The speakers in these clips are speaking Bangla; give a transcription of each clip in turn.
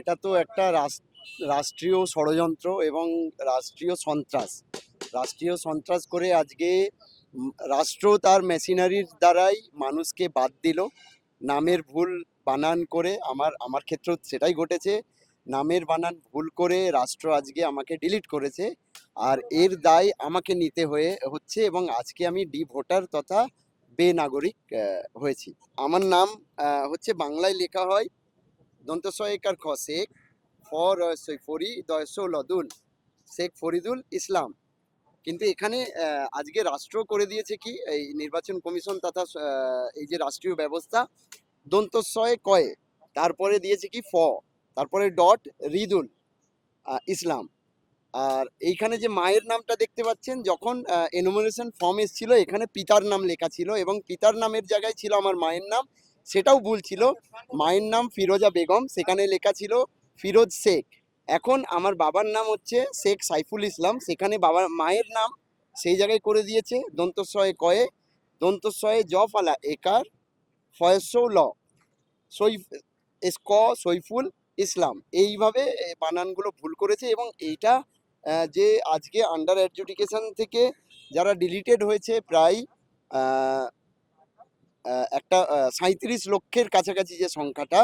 এটা তো একটা রাষ্ট্রীয় ষড়যন্ত্র এবং রাষ্ট্রীয় সন্ত্রাস। রাষ্ট্রীয় সন্ত্রাস করে আজকে রাষ্ট্র তার মেশিনারির দ্বারাই মানুষকে বাদ দিল। নামের ভুল বানান করে আমার আমার ক্ষেত্রেও সেটাই ঘটেছে। নামের বানান ভুল করে রাষ্ট্র আজকে আমাকে ডিলিট করেছে, আর এর দায় আমাকে নিতে হচ্ছে, এবং আজকে আমি ডি ভোটার তথা বেনাগরিক হয়েছি। আমার নাম হচ্ছে, বাংলায় লেখা হয় দন্তসয়েকার খ শেখ, ফরি দয়সৌলদুল, শেখ ফরিদুল ইসলাম। কিন্তু এখানে আজকে রাষ্ট্র করে দিয়েছে কি, এই নির্বাচন কমিশন তথা এই যে রাষ্ট্রীয় ব্যবস্থা, দন্তস্বয়ে কয়ে, তারপরে দিয়েছে কি তারপরে ডট রিদুল ইসলাম। আর এইখানে যে মায়ের নামটা দেখতে পাচ্ছেন, যখন এনুমারেশন ফর্ম এসেছিল এখানে পিতার নাম লেখা ছিল, এবং পিতার নামের জায়গায় ছিল আমার মায়ের নাম, সেটাও ভুল ছিল। মায়ের নাম ফিরোজা বেগম, সেখানে লেখা ছিল ফিরোজ শেখ। এখন আমার বাবার নাম হচ্ছে শেখ সাইফুল ইসলাম, সেখানে মায়ের নাম সেই জায়গায় করে দিয়েছে দন্তস্বয়ে কয়ে, দন্তস্বয়ে জফালা একার, ফয়সৌ ল, সৈফ এসক সৈফুল ইসলাম, এইভাবে বানানগুলো ভুল করেছে। এবং এইটা যে আজকে আন্ডার অ্যাডজুডিকেশন থেকে যারা ডিলিটেড হয়েছে প্রায় একটা 37 লক্ষের কাছাকাছি যে সংখ্যাটা,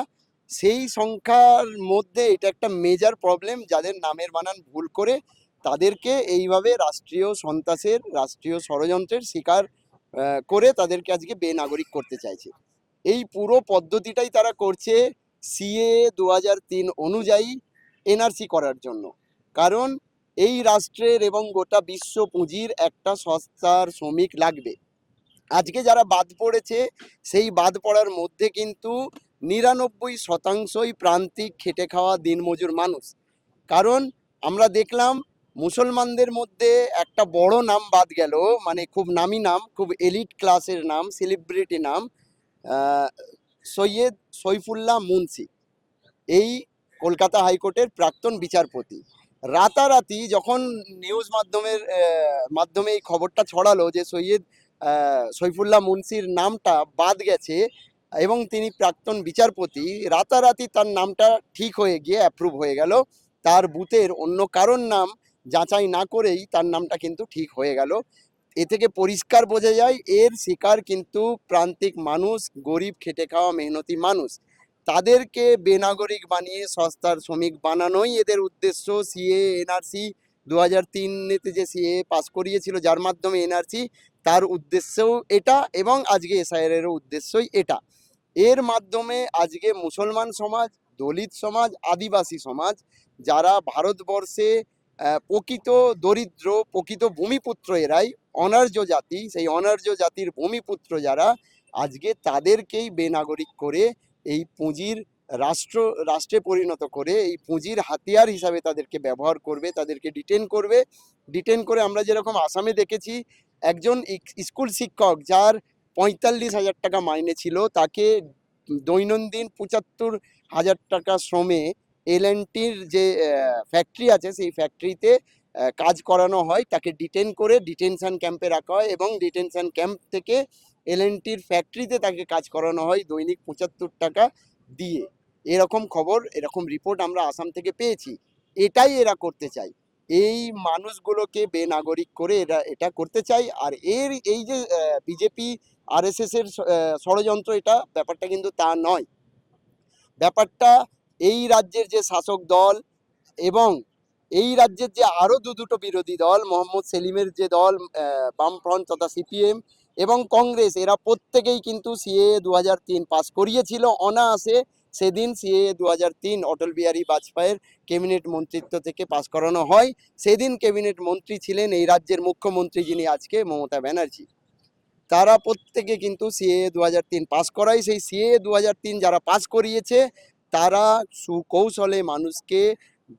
সেই সংখ্যার মধ্যে এটা একটা মেজর প্রবলেম। যাদের নামের বানান ভুল করে তাদেরকে এইভাবে রাষ্ট্রীয় সন্ত্রাসের, রাষ্ট্রীয় ষড়যন্ত্রের শিকার করে তাদেরকে আজকে বেনাগরিক করতে চাইছে। এই পুরো পদ্ধতিটাই তারা করছে সিএ 2003 অনুযায়ী এনআরসি করার জন্য। কারণ এই রাষ্ট্রের এবং গোটা বিশ্ব পুঁজির একটা সস্তার শ্রমিক লাগবে। আজকে যারা বাদ পড়েছে, সেই বাদ পড়ার মধ্যে কিন্তু 99% প্রান্তিক খেটে খাওয়া দিনমজুর মানুষ। কারণ আমরা দেখলাম মুসলমানদের মধ্যে একটা বড় নাম বাদ গেল, মানে খুব নামি নাম, খুব এলিট ক্লাসের নাম, সেলিব্রিটি নাম, সৈয়দ সৈফুল্লাহ মুন্সি, এই কলকাতা হাইকোর্টের প্রাক্তন বিচারপতি। রাতারাতি যখন নিউজ মাধ্যমে এই খবরটা ছড়ালো যে সৈফুল্লাহ মুন্সির নামটা বাদ গেছে এবং তিনি প্রাক্তন বিচারপতি, রাতারাতি তার নামটা ঠিক হয়ে গিয়ে অ্যাপ্রুভ হয়ে গেল। তার বুথের অন্য কারোর নাম যাচাই না করেই তার নামটা কিন্তু ঠিক হয়ে গেল। এ থেকে পরিষ্কার বোঝা যায় এর শিকার কিন্তু প্রান্তিক মানুষ, গরিব খেটে খাওয়া মেহনতি মানুষ। তাদেরকে বেনাগরিক বানিয়ে সস্তার শ্রমিক বানানোই এদের উদ্দেশ্য। সিএ এনআরসি 2003-তে যে সিএ পাস করিয়েছিল, যার মাধ্যমে এনআরসি, তার উদ্দেশ্যও এটা, এবং আজকে এসআইআরেরও উদ্দেশ্যই এটা। এর মাধ্যমে আজকে মুসলমান সমাজ, দলিত সমাজ, আদিবাসী সমাজ, যারা ভারতবর্ষে প্রকৃত দরিদ্র, প্রকৃত ভূমিপুত্র, এরাই অনার্য জাতি, সেই অনার্য জাতির ভূমিপুত্র যারা, আজকে তাদেরকেই বেনাগরিক করে এই পুঁজির রাষ্ট্রে পরিণত করে, এই পুঁজির হাতিয়ার হিসাবে তাদেরকে ব্যবহার করবে, তাদেরকে ডিটেন করে আমরা যেরকম আসামে দেখেছি, একজন স্কুল শিক্ষক যার 45,000 টাকা মাইনে ছিল, তাকে দৈনন্দিন 75,000 টাকা শ্রমে এলএনটির যে ফ্যাক্টরি আছে, সেই ফ্যাক্টরিতে কাজ করানো হয়। তাকে ডিটেন করে ডিটেনশন ক্যাম্পে রাখা হয়, এবং ডিটেনশন ক্যাম্প থেকে এলএনটির ফ্যাক্টরিতে তাকে কাজ করানো হয় দৈনিক 75 টাকা দিয়ে। এরকম খবর, এরকম রিপোর্ট আমরা আসাম থেকে পেয়েছি। এটাই এরা করতে চায়, এই মানুষগুলোকে বেনাগরিক করে এটা করতে চাই। আর এই যে বিজেপি আরএসএস এর ষড়যন্ত্র, এটা ব্যাপারটা কিন্তু তা নয়। ব্যাপারটা এই রাজ্যের যে শাসক দল এবং এই রাজ্যের যে আরও দুটো বিরোধী দল, মোহাম্মদ সেলিমের যে দল বামফ্রন্ট তথা সিপিএম এবং কংগ্রেস, এরা প্রত্যেকেই কিন্তু সিএ 2003 পাস করিয়েছিল অনায়াসে। সেদিন সিএ 2003 অটল বিহারী বাজপেয়ীর ক্যাবিনেট মন্ত্রিত্ব থেকে পাস করানো হয়। সেদিন ক্যাবিনেট মন্ত্রী ছিলেন এই রাজ্যের মুখ্যমন্ত্রী, যিনি আজকে মমতা ব্যানার্জি। তারা প্রত্যেকে কিন্তু সিএ 2003 পাস করায়। সেই সিএ 2003 যারা পাস করিয়েছে, তারা সুকৌশলে মানুষকে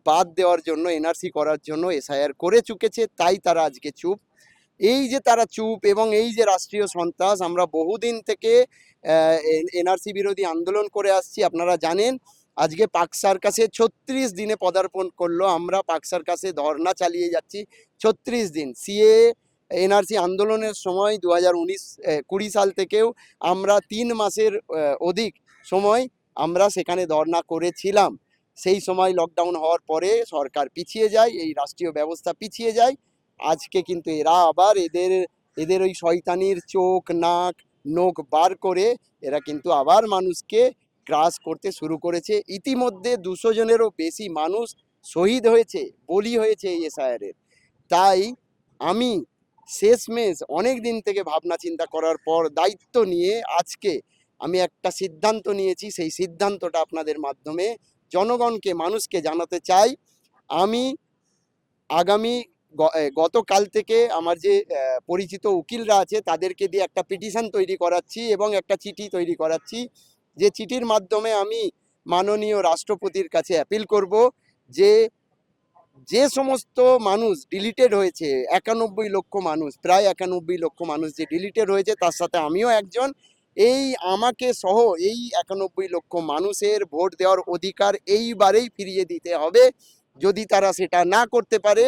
বাদ দেওয়ার জন্য, এনআরসি করার জন্য এসআইআর করে চুকেছে, তাই তারা আজকে চুপ। এই যে তারা চুপ, এবং এই যে রাষ্ট্রীয় সন্ত্রাস, আমরা বহুদিন থেকে এনআরসি বিরোধী আন্দোলন করে আসছি, আপনারা জানেন। আজকে পাক সার্কাসে 36 দিনে পদার্পণ করলো, আমরা পাক সার্কাসে ধর্না চালিয়ে যাচ্ছি 36 দিন। সিএ এনআরসি আন্দোলনের সময় 2019-20 সাল থেকেও আমরা 3 মাসের অধিক সময় আমরা সেখানে ধর্না করেছিলাম। সেই সময় লকডাউন হওয়ার পরে সরকার পিছিয়ে যায়, এই রাষ্ট্রীয় ব্যবস্থা পিছিয়ে যায়। আজকে কিন্তু এরা আবার এদের এদের ওই শয়তানির চোখ নাক নোখ বার করে এরা কিন্তু আবার মানুষকে গ্রাস করতে শুরু করেছে। ইতিমধ্যে 200 জনেরও বেশি মানুষ শহীদ হয়েছে, বলি হয়েছে এই এসআইআরের। তাই আমি শেষমেশ অনেক দিন থেকে ভাবনা চিন্তা করার পর দায়িত্ব নিয়ে আজকে আমি একটা সিদ্ধান্ত নিয়েছি। সেই সিদ্ধান্তটা আপনাদের মাধ্যমে জনগণকে মানুষকে জানাতে চাই। আমি আগামী গতকাল থেকে আমার যে পরিচিত উকিলরা আছে তাদেরকে দিয়ে একটা পিটিশন তৈরি করাচ্ছি এবং একটা চিঠি তৈরি করাচ্ছি, যে চিঠির মাধ্যমে আমি মাননীয় রাষ্ট্রপতির কাছে অ্যাপিল করব যে যে সমস্ত মানুষ ডিলিটেড হয়েছে, 91 লক্ষ মানুষ, প্রায় 91 লক্ষ মানুষ যে ডিলিটেড হয়েছে তার সাথে আমিও একজন, এই আমাকে সহ এই 91 লক্ষ মানুষের ভোট দেওয়ার অধিকার এইবারেই ফিরিয়ে দিতে হবে। যদি তারা সেটা না করতে পারে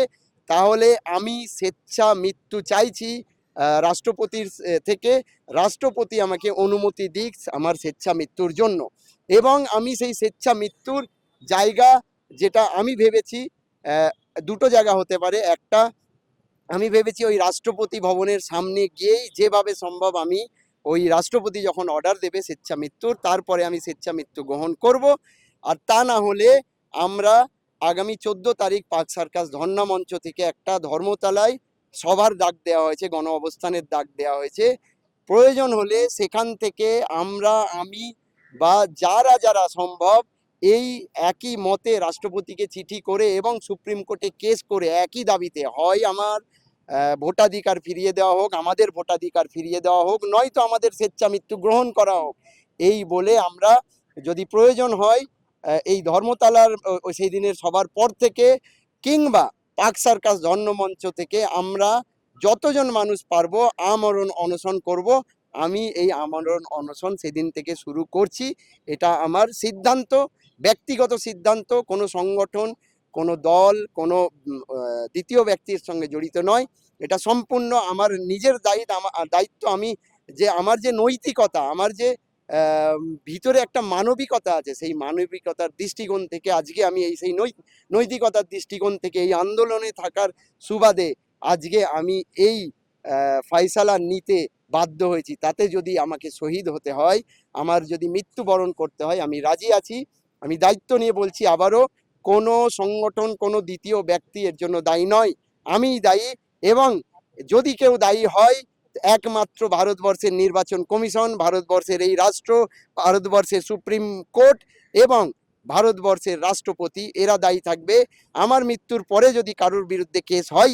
তাহলে আমি স্বেচ্ছা মৃত্যু চাইছি রাষ্ট্রপতির থেকে। রাষ্ট্রপতি আমাকে অনুমতি দিক আমার স্বেচ্ছা মৃত্যুর জন্য, এবং আমি সেই স্বেচ্ছা মৃত্যুর জায়গা যেটা আমি ভেবেছি দুটো জায়গা হতে পারে। একটা, আমি ভেবেছি ওই রাষ্ট্রপতি ভবনের সামনে গিয়েই যেভাবে সম্ভব আমি ওই রাষ্ট্রপতি যখন অর্ডার দেবে স্বেচ্ছা মৃত্যুর, তারপরে আমি স্বেচ্ছা মৃত্যু গ্রহণ করব। আর তা না হলে আমরা আগামী 14 তারিখ পার্ক সার্কাস ধর্ণা মঞ্চ থেকে একটা ধর্মতলায় সভার ডাক দেওয়া হয়েছে, গণ অবস্থানের ডাক দেওয়া হয়েছে। প্রয়োজন হলে সেখান থেকে আমি বা যারা যারা সম্ভব এই একই মতে রাষ্ট্রপতিকে চিঠি করে এবং সুপ্রিম কোর্টে কেস করে একই দাবিতে, হয় আমার ভোটাধিকার ফিরিয়ে দেওয়া হোক, আমাদের ভোটাধিকার ফিরিয়ে দেওয়া হোক, নয়তো আমাদের স্বেচ্ছা মৃত্যু গ্রহণ করা হোক, এই বলে আমরা যদি প্রয়োজন হয় এই ধর্মতলার সেই দিনের সবার পর থেকে কিংবা পার্ক সার্কাস ধর্মমঞ্চ থেকে আমরা যতজন মানুষ পারবো আমরণ অনশন করব। আমি এই আমরণ অনশন সেদিন থেকে শুরু করছি। এটা আমার সিদ্ধান্ত, ব্যক্তিগত সিদ্ধান্ত, কোনো সংগঠন, কোনো দল, কোনো দ্বিতীয় ব্যক্তির সঙ্গে জড়িত নয়। এটা সম্পূর্ণ আমার নিজের দায়িত্ব। আমি যে আমার যে নৈতিকতা, আমার যে ভিতরে একটা মানবিকতা আছে, সেই মানবিকতার দৃষ্টিকোণ থেকে আজকে আমি সেই নৈতিকতার দৃষ্টিকোণ থেকে এই আন্দোলনে থাকার সুবাদে আজকে আমি এই ফয়সালা নিতে বাধ্য হয়েছি। তাতে যদি আমাকে শহীদ হতে হয়, আমার যদি মৃত্যুবরণ করতে হয়, আমি রাজি আছি। আমি দায়িত্ব নিয়ে বলছি আবারও, কোনো সংগঠন, কোনো দ্বিতীয় ব্যক্তি এর জন্য দায়ী নয়, আমিই দায়ী। এবং যদি কেউ দায়ী হয়, একমাত্র ভারতবর্ষের নির্বাচন কমিশন, ভারতবর্ষের এই রাষ্ট্র, ভারতবর্ষের সুপ্রিম কোর্ট এবং ভারতবর্ষের রাষ্ট্রপতি, এরা দায়ী থাকবে। আমার মৃত্যুর পরে যদি কারোর বিরুদ্ধে কেস হয়,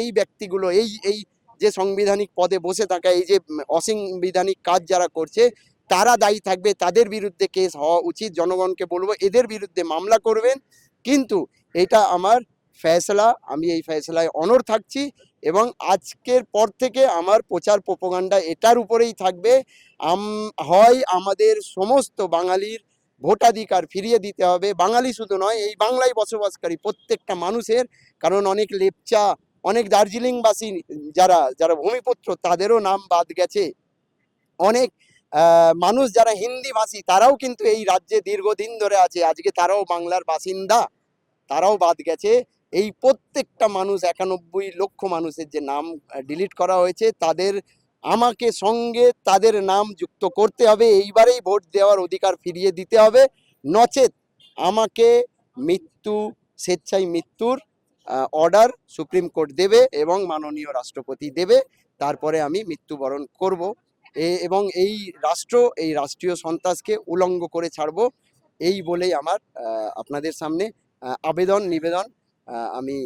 এই ব্যক্তিগুলো, এই যে সাংবিধানিক পদে বসে থাকা, এই যে অসাংবিধানিক কাজ যারা করছে, তারা দায়ী থাকবে, তাদের বিরুদ্ধে কেস হওয়া উচিত। জনগণকে বলবো এদের বিরুদ্ধে মামলা করবেন, কিন্তু এটা আমার ফয়সলা, আমি এই ফয়সলায় অনড় থাকছি। এবং আজকের পর থেকে আমার প্রচার প্রোপাগান্ডা এটার উপরেই থাকবে, হয় আমাদের সমস্ত বাঙালির ভোটাধিকার ফিরিয়ে দিতে হবে, বাঙালি শুধু নয়, এই বাংলায় বসবাসকারী প্রত্যেকটা মানুষের। কারণ অনেক লেপচা, অনেক দার্জিলিংবাসী যারা যারা ভূমিপুত্র, তাদেরও নাম বাদ গেছে। অনেক মানুষ যারা হিন্দি ভাষী, তারাও কিন্তু এই রাজ্যে দীর্ঘদিন ধরে আছে, আজকে তারাও বাংলার বাসিন্দা, তারাও বাদ গেছে। এই প্রত্যেকটা মানুষ, 91 লক্ষ মানুষের যে নাম ডিলিট করা হয়েছে, তাদের আমাকে সঙ্গে তাদের নাম যুক্ত করতে হবে। এইবারেই ভোট দেওয়ার অধিকার ফিরিয়ে দিতে হবে, নচেত আমাকে স্বেচ্ছায় মৃত্যুর অর্ডার সুপ্রিম কোর্ট দেবে এবং মাননীয় রাষ্ট্রপতি দেবে। তারপরে আমি মৃত্যুবরণ করব এবং এই রাষ্ট্রীয় সন্ত্রাসকে উলঙ্গ করে ছাড়ব। এই বলেই আমার আপনাদের সামনে নিবেদন আমি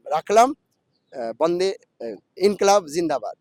রাখলাম। বন্দে ইনকলাব জিন্দাবাদ।